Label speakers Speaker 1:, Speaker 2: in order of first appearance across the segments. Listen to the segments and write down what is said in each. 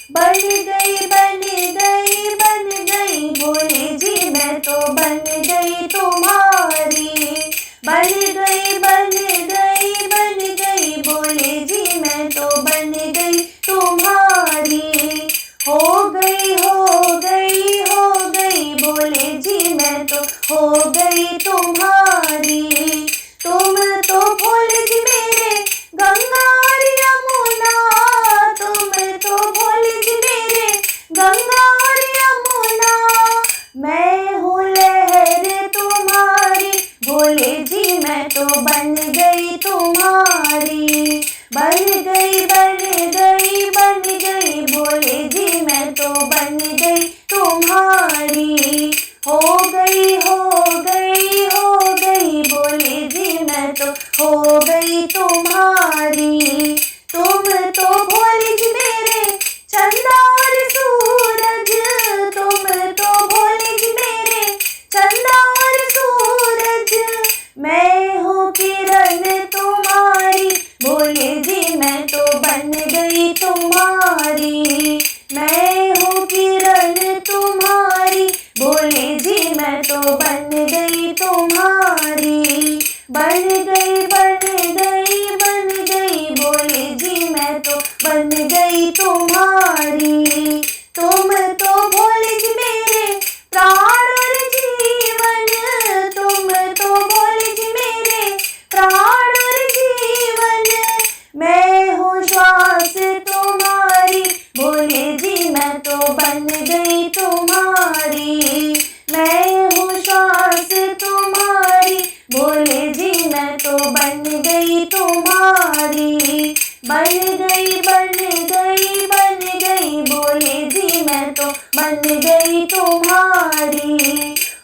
Speaker 1: बन गई बन गई बन गई भोले जी मैं तो बन गई तुम्हारी। बन गई बन गई बन गई भोले जी मैं तो बन गई तुम्हारी। हो गई हो गई हो गई भोले जी मैं तो हो गई तुम्हारी। तुम तो भोले जी मेरे गंगा और यमुना, तुम तो भोले जी मेरे गंगा और यमुना। मैं हूँ लहर तुम्हारी भोले जी मैं तो बन गई तुम्हारी। बन गई बन गई बन गई भोले जी मैं तो बन गई तुम्हारी। हो गई हो गई हो गई भोले जी मैं तो हो गई तुम्हारी। तुम तो भोले जी मेरे चंदा और सूरज, तुम तो भोले जी मेरे चंदा और सूरज। मैं हूँ किरण तुम्हारी भोले जी मैं तो बन गई तुम्हारी। मैं हूँ किरण तुम्हारी भोले जी मैं तो बन गई तुम्हारी। बन गई बन गई बन गई भोले जी मैं तो बन गई तुम्हारी। तुम तो भोले जी मेरे प्राण और जीवन, तुम तो भोले जी मेरे प्राण और जीवन। मैं हूँ श्वास तुम्हारी भोले जी मैं तो बन गई तुम्हारी। मैं हूँ श्वास तुम्हारी भोले जी मैं तो बन गई तुम्हारी। बन गई बन गई बन गई भोले जी मैं तो बन गई तुम्हारी।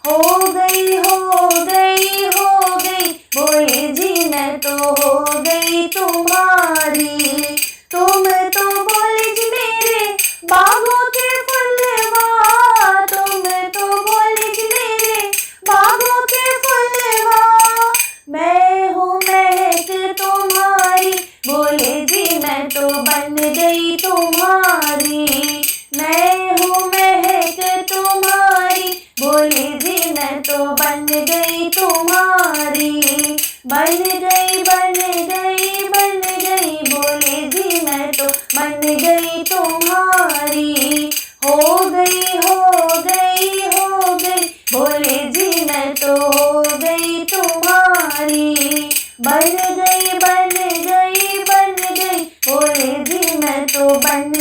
Speaker 1: हो गई हो गई हो गई भोले जी मैं तो हो गई तुम्हारी। तुम तो भोले जी मेरे बागों के फुलवा, तुम तो भोले जी मेरे बागों के फुलवा। मैं हूँ महक तुम्हारी भोले जी मैं तो बन गई तुम्हारी। मैं हूँ महक तुम्हारी भोले जी मैं तो बन गई तुम्हारी। बन गई बन गई बन गई भोले जी मैं तो बन गई तुम्हारी। हो गई हो गई हो गई भोले जी मैं तो हो गई तुम्हारी। बन गई बन गई बन गई भोले जी मैं तो बन